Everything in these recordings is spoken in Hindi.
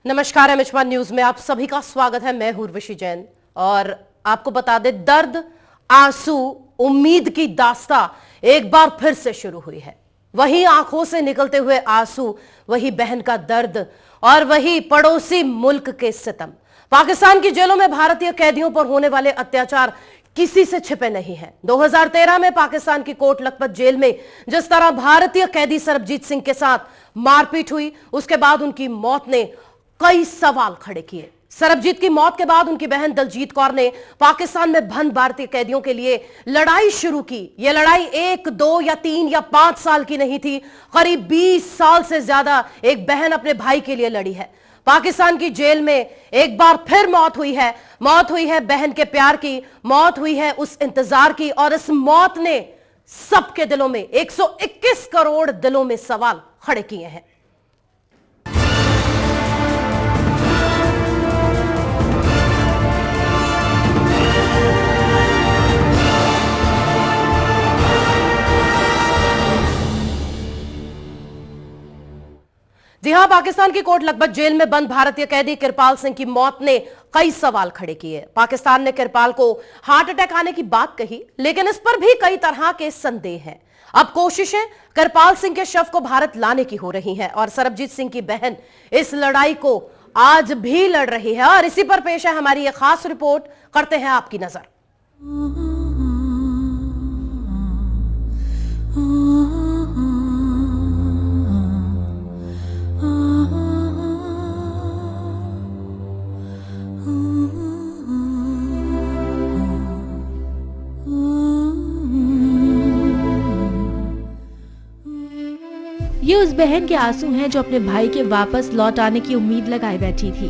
नमस्कार, एमएच1 न्यूज में आप सभी का स्वागत है। मैं हूं उर्वशी जैन और आपको बता दें, दर्द, आंसू, उम्मीद की दास्तां एक बार फिर से शुरू हुई है। वही आंखों से निकलते हुए आंसू, वही बहन का दर्द और वही पड़ोसी मुल्क के सितम। पाकिस्तान की जेलों में भारतीय कैदियों पर होने वाले अत्याचार किसी से छिपे नहीं हैं। 2013 में पाकिस्तान की कोट लखपत जेल में जिस तरह भारतीय कैदी सरबजीत सिंह के साथ मारपीट हुई, उसके बाद उनकी मौत ने कई सवाल खड़े किए। सरबजीत की मौत के बाद उनकी बहन दलजीत कौर ने पाकिस्तान में बंद भारतीय कैदियों के लिए लड़ाई शुरू की। यह लड़ाई 1, 2 या 3 या 5 साल की नहीं थी, करीब 20 साल से ज्यादा एक बहन अपने भाई के लिए लड़ी है। पाकिस्तान की जेल में एक बार फिर मौत हुई है बहन के प्यार की, मौत हुई है उस इंतजार की, और इस मौत ने सबके दिलों में, 121 करोड़ दिलों में सवाल खड़े किए हैं। जी हां, पाकिस्तान की कोट लखपत जेल में बंद भारतीय कैदी किरपाल सिंह की मौत ने कई सवाल खड़े किए। पाकिस्तान ने किरपाल को हार्ट अटैक आने की बात कही, लेकिन इस पर भी कई तरह के संदेह हैं। अब कोशिशें किरपाल सिंह के शव को भारत लाने की हो रही हैं और सरबजीत सिंह की बहन इस लड़ाई को आज भी लड़ रही है। और इसी पर पेश है हमारी यह खास रिपोर्ट, करते हैं आपकी नजर। ये उस बहन के आंसू हैं जो अपने भाई के वापस लौट आने की उम्मीद लगाए बैठी थी,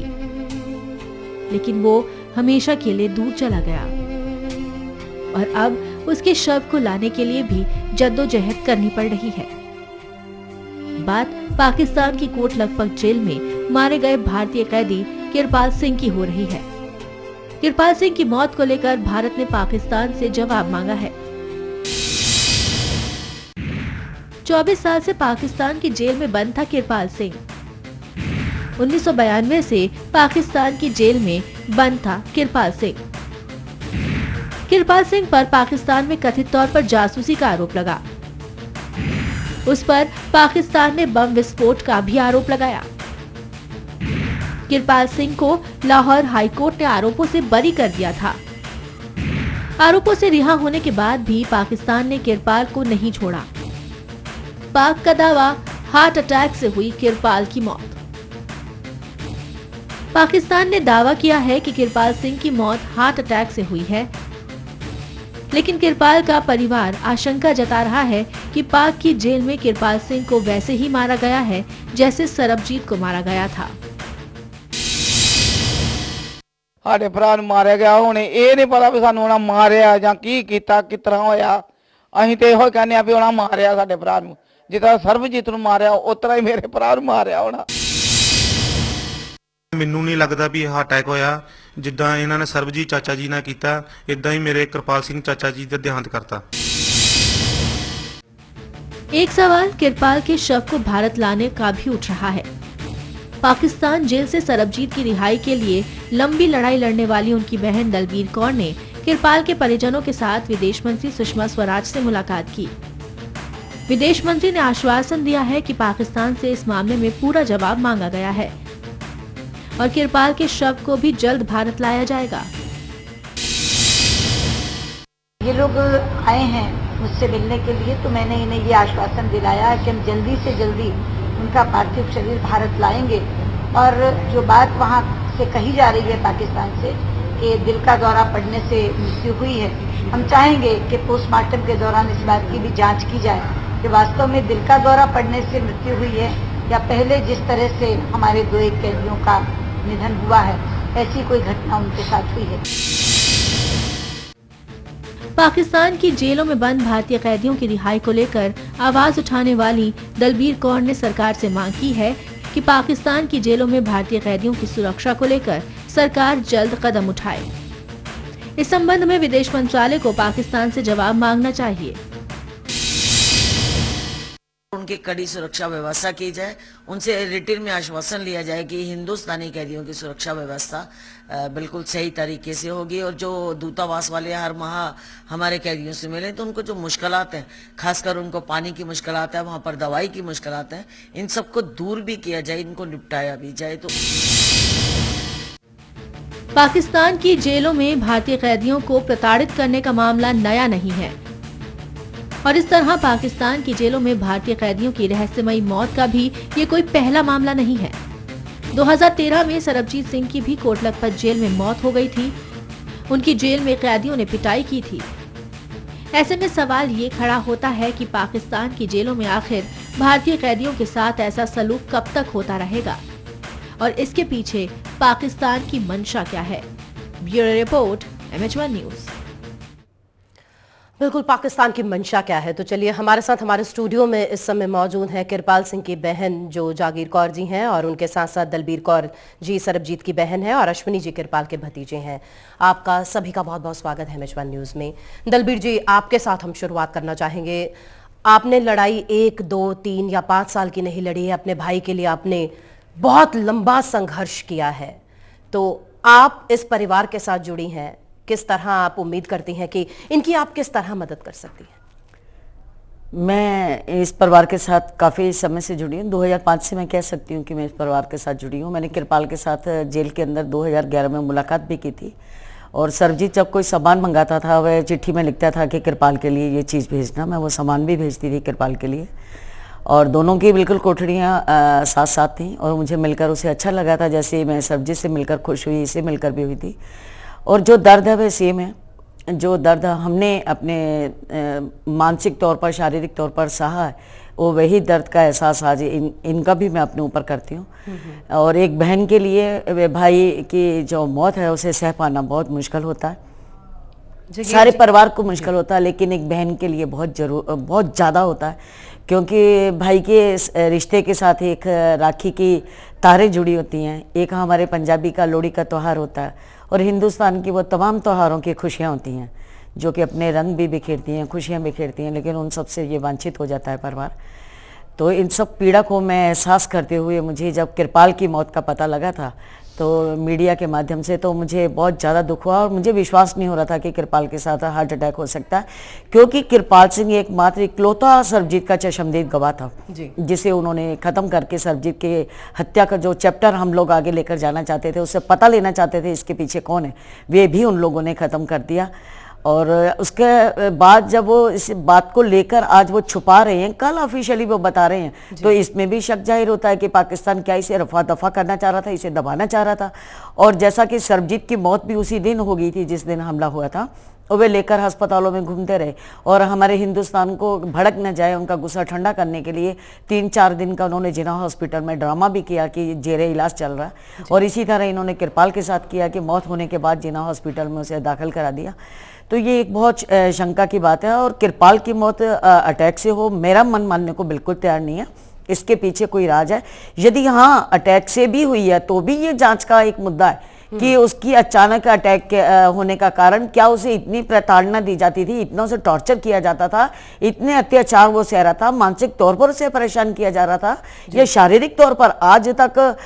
लेकिन वो हमेशा के लिए दूर चला गया और अब उसके शव को लाने के लिए भी जद्दोजहद करनी पड़ रही है। बात पाकिस्तान की कोट लखपत जेल में मारे गए भारतीय कैदी किरपाल सिंह की हो रही है। किरपाल सिंह की मौत को लेकर भारत ने पाकिस्तान से जवाब मांगा है। 24 साल से पाकिस्तान की जेल में बंद था किरपाल सिंह। 1992 से पाकिस्तान की जेल में बंद था किरपाल सिंह। किरपाल सिंह पर पाकिस्तान में कथित तौर पर जासूसी का आरोप लगा। उस पर पाकिस्तान ने बम विस्फोट का भी आरोप लगाया। किरपाल सिंह को लाहौर हाईकोर्ट ने आरोपों से बरी कर दिया था। आरोपों से रिहा होने के बाद भी पाकिस्तान ने किरपाल को नहीं छोड़ा। पाक का दावा, हार्ट अटैक से हुई किरपाल की मौत। पाकिस्तान ने दावा किया है कि किरपाल सिंह की मौत हार्ट अटैक से हुई है, लेकिन किरपाल का परिवार आशंका जता रहा है कि पाक की जेल में किरपाल सिंह को वैसे ही मारा गया है जैसे सरबजीत को मारा गया था। साडे भरा मारे गया, हुणे ये नहीं पता भी सानू उन्हें मारिया जां की कीता, किस तरह होया। असीं ते इहो कहने भी उन्हें मारिया साडे भरा नूं, जितना सरबजीत नूं मारिया उतना ही मेरे भरा नूं मारिया होना। ਮੈਨੂੰ ਨਹੀਂ ਲੱਗਦਾ ਵੀ ਇਹ ਅਟੈਕ ਹੋਇਆ। ਜਿੱਦਾਂ ਇਹਨਾਂ ਨੇ ਸਰਬਜੀਤ ਚਾਚਾ ਜੀ ਨਾਲ ਕੀਤਾ, ਇਦਾਂ ਹੀ ਮੇਰੇ ਕਿਰਪਾਲ ਸਿੰਘ ਚਾਚਾ जी ਦਾ देहांत करता। एक सवाल किरपाल के शव को भारत लाने का भी उठ रहा है। पाकिस्तान जेल से सरबजीत की रिहाई के लिए लंबी लड़ाई लड़ने वाली उनकी बहन दलबीर कौर ने किरपाल के परिजनों के साथ विदेश मंत्री सुषमा स्वराज से मुलाकात की। विदेश मंत्री ने आश्वासन दिया है कि पाकिस्तान से इस मामले में पूरा जवाब मांगा गया है और किरपाल के शव को भी जल्द भारत लाया जाएगा। ये लोग आए हैं मुझसे मिलने के लिए, तो मैंने इन्हें ये आश्वासन दिलाया कि हम जल्दी से जल्दी उनका पार्थिव शरीर भारत लाएंगे। और जो बात वहाँ से कही जा रही है पाकिस्तान से कि दिल का दौरा पड़ने से मृत्यु हुई है, हम चाहेंगे कि पोस्टमार्टम के दौरान इस बात की भी जांच की जाए कि वास्तव में दिल का दौरा पड़ने से मृत्यु हुई है या पहले जिस तरह से हमारे 2 एक कैदियों का निधन हुआ है, ऐसी कोई घटना उनके साथ हुई है। पाकिस्तान की जेलों में बंद भारतीय कैदियों की रिहाई को लेकर आवाज उठाने वाली दलबीर कौर ने सरकार से मांग की है कि पाकिस्तान की जेलों में भारतीय कैदियों की सुरक्षा को लेकर सरकार जल्द कदम उठाए। इस संबंध में विदेश मंत्रालय को पाकिस्तान से जवाब मांगना चाहिए। उनकी कड़ी सुरक्षा व्यवस्था की जाए उनसे रिटेल में आश्वासन लिया जाए कि हिंदुस्तानी कैदियों की सुरक्षा व्यवस्था बिल्कुल सही तरीके से होगी, और जो दूतावास वाले हर माह हमारे कैदियों से मिले तो उनको जो मुश्किलात हैं, खासकर उनको पानी की मुश्किलात है, वहाँ पर दवाई की मुश्किलात हैं, इन सबको दूर भी किया जाए, इनको निपटाया भी जाए। तो पाकिस्तान की जेलों में भारतीय कैदियों को प्रताड़ित करने का मामला नया नहीं है, और इस तरह पाकिस्तान की जेलों में भारतीय कैदियों की रहस्यमयी मौत का भी ये कोई पहला मामला नहीं है। 2013 में सरबजीत सिंह की भी कोट लखपत जेल में मौत हो गई थी। उनकी जेल में कैदियों ने पिटाई की थी। ऐसे में सवाल ये खड़ा होता है कि पाकिस्तान की जेलों में आखिर भारतीय कैदियों के साथ ऐसा सलूक कब तक होता रहेगा, और इसके पीछे पाकिस्तान की मंशा क्या है। Bureau report, MH1 news. बिल्कुल, पाकिस्तान की मंशा क्या है। तो चलिए, हमारे साथ हमारे स्टूडियो में इस समय मौजूद हैं किरपाल सिंह की बहन जो जागीर कौर जी हैं, और उनके साथ साथ दलबीर कौर जी सरबजीत की बहन है, और अश्विनी जी किरपाल के भतीजे हैं। आपका सभी का बहुत बहुत स्वागत है MH1 न्यूज में। दलबीर जी, आपके साथ हम शुरुआत करना चाहेंगे। आपने लड़ाई 1, 2, 3 या 5 साल की नहीं लड़ी है, अपने भाई के लिए आपने बहुत लंबा संघर्ष किया है। तो आप इस परिवार के साथ जुड़ी हैं, किस तरह आप उम्मीद करती हैं कि इनकी आप किस तरह मदद कर सकती हैं? मैं इस परिवार के साथ काफ़ी समय से जुड़ी हूँ। 2005 से मैं कह सकती हूँ कि मैं इस परिवार के साथ जुड़ी हूँ। मैंने किरपाल के साथ जेल के अंदर 2011 में मुलाकात भी की थी, और सरबजीत जब कोई सामान मंगाता था वह चिट्ठी में लिखता था कि किरपाल के लिए ये चीज़ भेजना। मैं वो सामान भी भेजती थी किरपाल के लिए, और दोनों की बिल्कुल कोठरियाँ साथ साथ थीं, और मुझे मिलकर उसे अच्छा लगा था। जैसे मैं सरबजीत से मिलकर खुश हुई, इसे मिलकर भी हुई थी। और जो दर्द है वह सेम है। जो दर्द हमने अपने मानसिक तौर पर, शारीरिक तौर पर सहा है, वो वही दर्द का एहसास आज इनका भी मैं अपने ऊपर करती हूँ। और एक बहन के लिए भाई की जो मौत है उसे सह पाना बहुत मुश्किल होता है, सारे परिवार को मुश्किल होता है, लेकिन एक बहन के लिए बहुत ज़्यादा होता है, क्योंकि भाई के रिश्ते के साथ एक राखी की तारें जुड़ी होती हैं। एक हमारे पंजाबी का लोहड़ी का त्यौहार होता है, और हिंदुस्तान की वो तमाम त्योहारों की खुशियाँ होती हैं जो कि अपने रंग भी बिखेरती हैं, खुशियाँ बिखेरती हैं, लेकिन उन सब से ये वांछित हो जाता है परिवार। तो इन सब पीड़ा को मैं एहसास करते हुए, मुझे जब किरपाल की मौत का पता लगा था तो मीडिया के माध्यम से, तो मुझे बहुत ज़्यादा दुख हुआ, और मुझे विश्वास नहीं हो रहा था कि किरपाल के साथ हार्ट अटैक हो सकता है, क्योंकि किरपाल सिंह एकमात्र इकलौता सरबजीत का चशमदीद गवाह था, जिसे उन्होंने ख़त्म करके सरबजीत के हत्या का जो चैप्टर हम लोग आगे लेकर जाना चाहते थे, उससे पता लेना चाहते थे इसके पीछे कौन है, वे भी उन लोगों ने ख़त्म कर दिया। और उसके बाद जब वो इस बात को लेकर आज वो छुपा रहे हैं, कल ऑफिशियली वो बता रहे हैं, तो इसमें भी शक जाहिर होता है कि पाकिस्तान क्या इसे रफा दफा करना चाह रहा था, इसे दबाना चाह रहा था। और जैसा कि सरबजीत की मौत भी उसी दिन हो गई थी जिस दिन हमला हुआ था, और वे लेकर अस्पतालों में घूमते रहे, और हमारे हिंदुस्तान को भड़क न जाए, उनका गुस्सा ठंडा करने के लिए 3-4 दिन का उन्होंने जिन्ना हॉस्पिटल में ड्रामा भी किया कि जेरे इलाज चल रहा है, और इसी तरह इन्होंने किरपाल के साथ किया कि मौत होने के बाद जिन्ना हॉस्पिटल में उसे दाखिल करा दिया। तो ये एक बहुत शंका की बात है, और किरपाल की मौत अटैक से हो, मेरा मन मानने को बिल्कुल तैयार नहीं है। इसके पीछे कोई राज है। यदि हाँ अटैक से भी हुई है तो भी ये जांच का एक मुद्दा है कि उसकी अचानक अटैक होने का कारण क्या, उसे इतनी प्रताड़ना दी जाती थी, इतना उसे टॉर्चर किया जाता था, इतने अत्याचार वो सह रहा था, मानसिक तौर पर उसे परेशान किया जा रहा था, या शारीरिक तौर पर। आज तक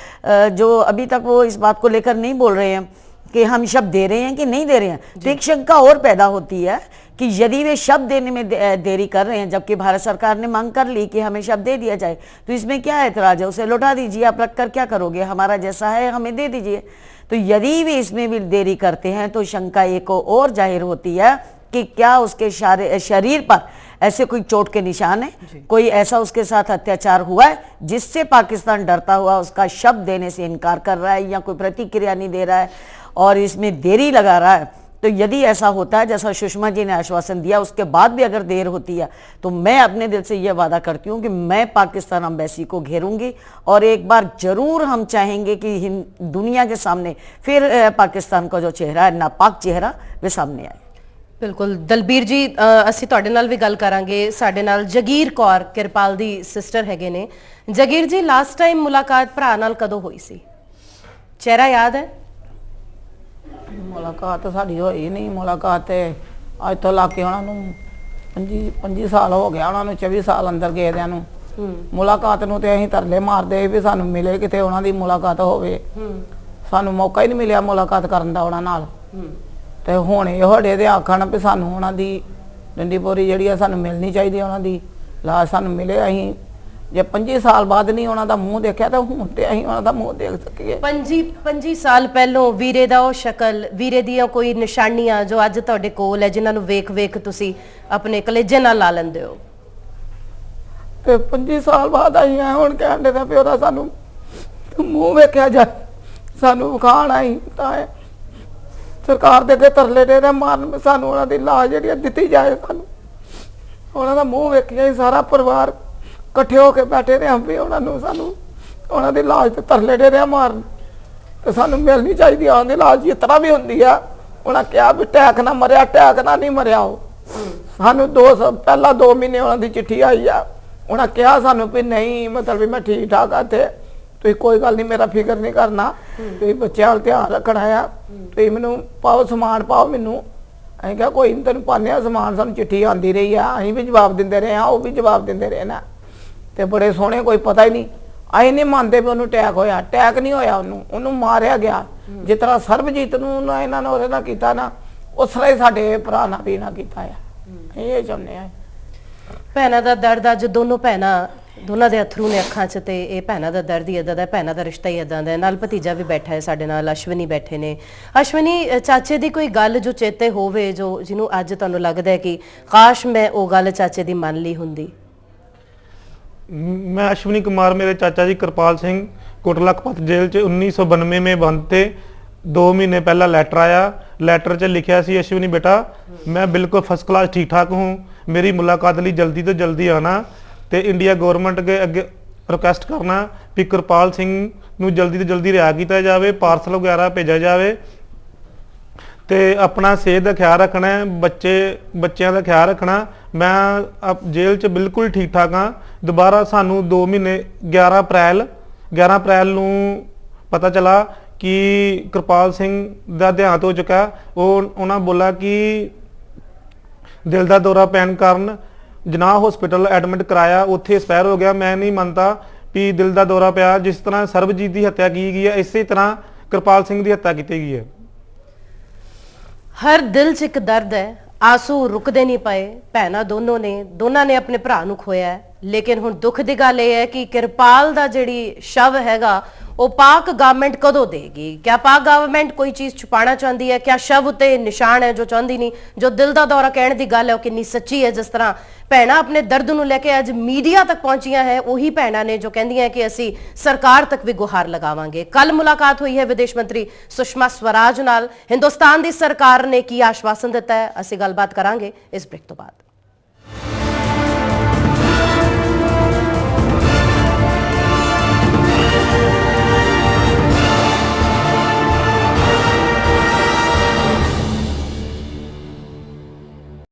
जो अभी तक वो इस बात को लेकर नहीं बोल रहे हैं कि हम शब्द दे रहे हैं कि नहीं दे रहे हैं, तो एक शंका और पैदा होती है कि यदि वे शब्द देने में देरी कर रहे हैं, जबकि भारत सरकार ने मांग कर ली कि हमें शब्द दे दिया जाए, तो इसमें क्या ऐतराज है? उसे लौटा दीजिए, आप रख कर क्या करोगे, हमारा जैसा है हमें दे दीजिए। तो यदि वे इसमें भी देरी करते हैं तो शंका एक और जाहिर होती है कि क्या उसके शरीर पर ऐसे कोई चोट के निशान है, कोई ऐसा उसके साथ अत्याचार हुआ है जिससे पाकिस्तान डरता हुआ उसका शब्द देने से इनकार कर रहा है, या कोई प्रतिक्रिया नहीं दे रहा है और इसमें देरी लगा रहा है। तो यदि ऐसा होता है जैसा सुषमा जी ने आश्वासन दिया, उसके बाद भी अगर देर होती है, तो मैं अपने दिल से यह वादा करती हूं कि मैं पाकिस्तान एम्बेसी को घेरूंगी, और एक बार जरूर हम चाहेंगे कि दुनिया के सामने फिर पाकिस्तान का जो चेहरा है, नापाक चेहरा, वे सामने आए। बिल्कुल दलबीर जी, ਅਸੀਂ ਤੁਹਾਡੇ ਨਾਲ ਵੀ ਗੱਲ ਕਰਾਂਗੇ। ਸਾਡੇ ਨਾਲ ਜਗੀਰ ਕੌਰ ਕਿਰਪਾਲ ਦੀ ਸਿਸਟਰ ਹੈਗੇ ਨੇ। ਜਗੀਰ ਜੀ, ਲਾਸਟ ਟਾਈਮ ਮੁਲਾਕਾਤ ਭਰਾ ਨਾਲ ਕਦੋਂ ਹੋਈ ਸੀ? ਚਿਹਰਾ ਯਾਦ ਹੈ? ਮੁਲਾਕਾਤ ਸਾਡੀ ਹੋਈ ਨਹੀਂ। ਮੁਲਾਕਾਤ ਤੇ ਅੱਜ ਤੋਂ ਲਾ ਕੇ ਉਹਨਾਂ ਨੂੰ 25 ਸਾਲ ਹੋ ਗਿਆ, ਉਹਨਾਂ ਨੂੰ 24 ਸਾਲ ਅੰਦਰ ਗਏ ਦਿਆਂ ਨੂੰ। ਮੁਲਾਕਾਤ ਨੂੰ ਤੇ ਅਸੀਂ ਤਰਲੇ ਮਾਰਦੇ ਵੀ ਸਾਨੂੰ ਮਿਲੇ ਕਿਤੇ ਉਹਨਾਂ ਦੀ ਮੁਲਾਕਾਤ ਹੋਵੇ। ਸਾਨੂੰ ਮੌਕਾ ਹੀ ਨਹੀਂ ਮਿਲਿਆ ਮੁਲਾਕਾਤ ਕਰਨ ਦਾ ਉਹਨਾਂ ਨਾਲ। ਤੇ ਹੁਣ ਇਹ ਸਾਡੇ ਦੇ ਆਖਣ ਵੀ ਸਾਨੂੰ ਉਹਨਾਂ ਦੀ ਡੰਡੀ ਬੋਰੀ ਜਿਹੜੀ ਆ ਸਾਨੂੰ ਮਿਲਣੀ ਚਾਹੀਦੀ, ਉਹਨਾਂ ਦੀ ਲਾਸ਼ ਸਾਨੂੰ ਮਿਲੇ। ਅਸੀਂ ਜੇ 25 ਸਾਲ ਬਾਅਦ ਨਹੀਂ ਉਹਨਾਂ ਦਾ ਮੂੰਹ ਦੇਖਿਆ ਤਾਂ ਹੁਣ ਤੇ ਅਸੀਂ ਉਹਨਾਂ ਦਾ ਮੂੰਹ ਦੇਖ ਸਕੀਏ। 25 ਸਾਲ ਪਹਿਲੋਂ ਵੀਰੇ ਦਾ ਉਹ ਸ਼ਕਲ, ਵੀਰੇ ਦੀਆਂ ਕੋਈ ਨਿਸ਼ਾਨੀਆਂ ਜੋ ਅੱਜ ਤੁਹਾਡੇ ਕੋਲ ਹੈ, ਜਿਨ੍ਹਾਂ ਨੂੰ ਵੇਖ ਵੇਖ ਤੁਸੀਂ ਆਪਣੇ ਕਲੇਜੇ ਨਾਲ ਲਾ ਲੈਂਦੇ ਹੋ? ਤੇ 25 ਸਾਲ ਬਾਅਦ ਅਸੀਂ ਹੁਣ ਕਹਿੰਦੇ ਤਾਂ ਵੀ ਉਹਦਾ ਸਾਨੂੰ ਮੂੰਹ ਵੇਖਿਆ ਜਾ, ਸਾਨੂੰ ਵਿਖਾਣ ਆਈ ਤਾਂ ਸਰਕਾਰ ਦੇ ਅੱਗੇ ਤਰਲੇ ਦੇ ਮਾਰਨ ਸਾਨੂੰ ਉਹਨਾਂ ਦੀ ਲਾਸ਼ ਜਿਹੜੀ ਦਿੱਤੀ ਜਾਏ, ਸਾਨੂੰ ਉਹਨਾਂ ਦਾ ਮੂੰਹ ਵੇਖਿਆ ਹੀ ਸਾਰਾ ਪਰਿਵਾਰ ਇਕੱਠੇ ਹੋ ਕੇ ਬੈਠੇ ਰਹੇ ਵੀ ਉਹਨਾਂ ਨੂੰ ਸਾਨੂੰ ਉਹਨਾਂ ਦੀ ਲਾਸ਼ ਤੇ ਤਰਲੇ ਦੇ ਮਾਰਨ ਤੇ ਸਾਨੂੰ ਮਿਲਣੀ ਚਾਹੀਦੀ ਆ ਉਹਦੀ ਲਾਸ਼ ਜਿਸ ਤਰ੍ਹਾਂ ਵੀ ਹੁੰਦੀ ਆ। ਉਹਨਾਂ ਕਿਹਾ ਵੀ ਟੈਕ ਨਾ ਮਰਿਆ, ਟੈਕ ਨਾ ਨਹੀਂ ਮਰਿਆ। ਉਹ ਸਾਨੂੰ ਪਹਿਲਾਂ 2 ਮਹੀਨੇ ਉਹਨਾਂ ਦੀ ਚਿੱਠੀ ਆਈ ਆ, ਉਹਨਾਂ ਕਿਹਾ ਸਾਨੂੰ ਵੀ ਨਹੀਂ ਮਤਲਬ ਵੀ ਮੈਂ ਠੀਕ ਠਾਕ ਆ ਤੇ ਤੁਸੀਂ ਕੋਈ ਗੱਲ ਨਹੀਂ, ਮੇਰਾ ਫਿਕਰ ਨਹੀਂ ਕਰਨਾ, ਤੁਸੀਂ ਬੱਚਿਆਂ ਵੱਲ ਧਿਆਨ ਰੱਖਣਾ ਆ, ਤੁਸੀਂ ਮੈਨੂੰ ਪਾਓ ਸਮਾਨ ਪਾਓ ਮੈਨੂੰ। ਅਸੀਂ ਕਿਹਾ ਕੋਈ ਨਹੀਂ ਤੈਨੂੰ ਪਾਉਂਦੇ ਆ ਸਮਾਨ। ਸਾਨੂੰ ਚਿੱਠੀ ਆਉਂਦੀ ਰਹੀ ਆ, ਅਸੀਂ ਵੀ ਜਵਾਬ ਦਿੰਦੇ ਰਹੇ ਆ, ਉਹ ਵੀ ਜਵਾਬ ਦਿੰਦੇ ਰਹੇ ਨਾ। ਤੇ ਬੜੇ ਸੋਹਣੇ, ਕੋਈ ਪਤਾ ਹੀ ਨਹੀਂ। ਅਸੀਂ ਨਹੀਂ ਮੰਨਦੇ ਵੀ ਉਹਨੂੰ ਅਟੈਕ ਹੋਇਆ, ਅਟੈਕ ਨਹੀਂ ਹੋਇਆ, ਉਹਨੂੰ ਮਾਰਿਆ ਗਿਆ। ਜਿਸ ਤਰ੍ਹਾਂ ਸਰਬਜੀਤ ਨੂੰ ਇਹਨਾਂ ਨੇ ਉਹਦੇ ਨਾਲ ਕੀਤਾ ਨਾ, ਉਸ ਤਰ੍ਹਾਂ ਹੀ ਸਾਡੇ ਭਰਾ ਨਾਲ ਵੀ ਨਾ ਕੀਤਾ ਆ। ਇਹ ਚਾਹੁੰਦੇ ਆ। ਭੈਣਾਂ ਦਾ ਦਰਦ, ਅੱਜ ਦੋਨੋਂ ਭੈਣਾਂ, ਦੋਨਾਂ ਦੇ ਅਥਰੂ ਨੇ ਅੱਖਾਂ 'ਚ, ਤੇ ਇਹ ਭੈਣਾਂ ਦਾ ਦਰਦ ਹੀ ਇਦਾਂ ਦਾ, ਭੈਣਾਂ ਦਾ ਰਿਸ਼ਤਾ ਹੀ ਇਦਾਂ ਦਾ। ਨਾਲ ਭਤੀਜਾ ਵੀ ਬੈਠਾ ਹੈ ਸਾਡੇ ਨਾਲ, ਅਸ਼ਵਨੀ ਬੈਠੇ ਨੇ। ਅਸ਼ਵਨੀ, ਚਾਚੇ ਦੀ ਕੋਈ ਗੱਲ ਜੋ ਚੇਤੇ ਹੋਵੇ, ਜੋ ਜਿਹਨੂੰ ਅੱਜ ਤੁਹਾਨੂੰ ਲੱਗਦਾ ਹੈ ਕਿ ਕਾਸ਼ ਮੈਂ ਉਹ ਗੱਲ ਚਾਚੇ ਦੀ ਮੰਨ ਲਈ ਹੁੰਦੀ? मैं अश्विनी कुमार, मेरे चाचा जी कृपाल सिंह कोटला लखपत जेल च 1992 में बंद थे। 2 महीने पहला लेटर आया, लेटर च लिखा सी अश्विनी बेटा मैं बिल्कुल फर्स्ट क्लास ठीक ठाक हूँ, मेरी मुलाकात लिए जल्दी तो जल्दी आना, तो इंडिया गवर्नमेंट के अगे रिक्वेस्ट करना भी कृपाल सिंह नूं जल्दी तो जल्दी रिहा किया जाए, पार्सल वगैरह भेजा जाए, तो अपना सेहत का ख्याल रखना है, बच्चों का ख्याल रखना। मैं जेल च बिल्कुल ठीक ठाक हाँ। दोबारा सानू 2 महीने 11 अप्रैल नूं पता चला कि कृपाल सिंह का देहांत हो चुका। उन्होंने बोला कि दिल का दौरा पैन कारण जनाह हॉस्पिटल एडमिट कराया, उत्थे एक्सपायर हो गया। मैं नहीं मानता भी दिल का दौरा पाया। जिस तरह सरबजीत की हत्या की गई है, इसी तरह कृपाल सिंह की हत्या की गई है। हर दिल 'ਚ ਇੱਕ ਦਰਦ ਹੈ, ਆਂਸੂ ਰੁਕਦੇ ਨਹੀਂ ਪਏ। ਭੈਣਾਂ ਦੋਨਾਂ ਨੇ ਆਪਣੇ ਭਰਾ ਨੂੰ ਖੋਇਆ ਹੈ। ਲੇਕਿਨ ਹੁਣ ਦੁੱਖ ਦੀ ਗੱਲ ਇਹ ਹੈ ਕਿ ਕਿਰਪਾਲ ਦਾ ਜਿਹੜੀ ਸ਼ਵ ਹੈਗਾ ਉਹ ਪਾਕ ਗਵਰਨਮੈਂਟ ਕਦੋਂ ਦੇਗੀ? ਕਿਆ ਪਾਕ ਗਵਰਨਮੈਂਟ ਕੋਈ ਚੀਜ਼ ਛੁਪਾਣਾ ਚਾਹੁੰਦੀ ਹੈ? ਕਿਆ ਸ਼ਵ ਉਤੇ ਨਿਸ਼ਾਨ ਹੈ ਜੋ ਚਾਹੁੰਦੀ ਨਹੀਂ? ਜੋ ਦਿਲ ਦਾ ਦੌਰਾ ਕਹਿਣ ਦੀ ਗੱਲ ਹੈ ਉਹ ਕਿੰਨੀ ਸੱਚੀ ਹੈ? ਜਿਸ ਤਰ੍ਹਾਂ ਭੈਣਾਂ ਆਪਣੇ ਦਰਦ ਨੂੰ ਲੈ ਕੇ ਅੱਜ ਮੀਡੀਆ ਤੱਕ ਪਹੁੰਚੀਆਂ ਹੈ, ਉਹੀ ਭੈਣਾਂ ਨੇ ਜੋ ਕਹਿੰਦੀਆਂ ਕਿ ਅਸੀਂ ਸਰਕਾਰ ਤੱਕ ਵੀ ਗੁਹਾਰ ਲਗਾਵਾਂਗੇ। ਕੱਲ ਮੁਲਾਕਾਤ ਹੋਈ ਹੈ ਵਿਦੇਸ਼ ਮੰਤਰੀ ਸੁਸ਼ਮਾ ਸਵਰਾਜ ਨਾਲ। ਹਿੰਦੁਸਤਾਨ ਦੀ ਸਰਕਾਰ ਨੇ ਕੀ ਆਸ਼ਵਾਸਨ ਦਿੱਤਾ ਹੈ, ਅਸੀਂ ਗੱਲਬਾਤ ਕਰਾਂਗੇ ਇਸ ਬ੍ਰੇਕ ਤੋਂ ਬਾਅਦ।